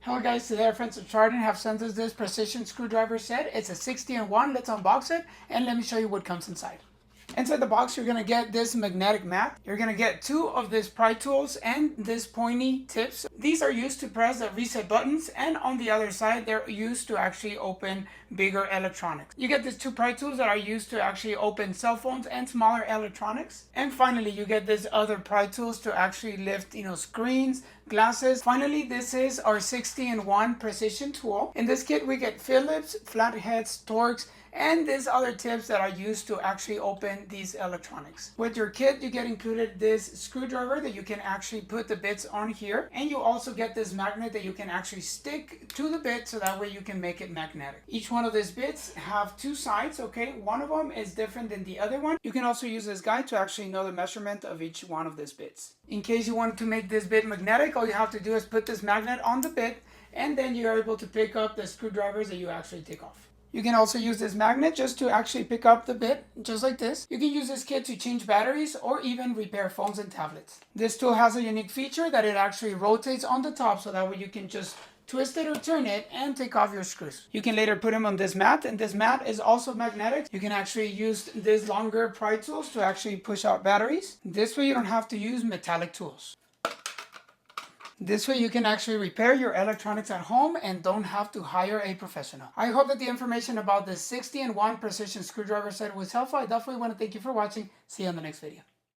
Hello guys, today our friends at SHARDEN have sent us this precision screwdriver set. It's a 60-in-1. Let's unbox it and let me show you what comes inside. Inside the box, you're going to get this magnetic mat. You're going to get two of these pry tools and this pointy tips. These are used to press the reset buttons, and on the other side, they're used to actually open bigger electronics. You get these two pry tools that are used to actually open cell phones and smaller electronics. And finally, you get these other pry tools to actually lift, screens, glasses. Finally, this is our 60-in-1 precision tool. In this kit, we get Phillips, flatheads, Torx, and these other tips that are used to actually open these electronics. With your kit, you get included this screwdriver that you can actually put the bits on here, and you also get this magnet that you can actually stick to the bit so that way you can make it magnetic. Each one of these bits have two sides, okay? One of them is different than the other one. You can also use this guide to actually know the measurement of each one of these bits. In case you want to make this bit magnetic, all you have to do is put this magnet on the bit, and then you're able to pick up the screwdrivers that you actually take off. You can also use this magnet just to actually pick up the bit, just like this. You can use this kit to change batteries or even repair phones and tablets. This tool has a unique feature that it actually rotates on the top, so that way you can just twist it or turn it and take off your screws. You can later put them on this mat, and this mat is also magnetic. You can actually use these longer pry tools to actually push out batteries. This way you don't have to use metallic tools. This way you can actually repair your electronics at home and don't have to hire a professional. I hope that the information about this 60-in-1 precision screwdriver set was helpful. I definitely want to thank you for watching. See you on the next video.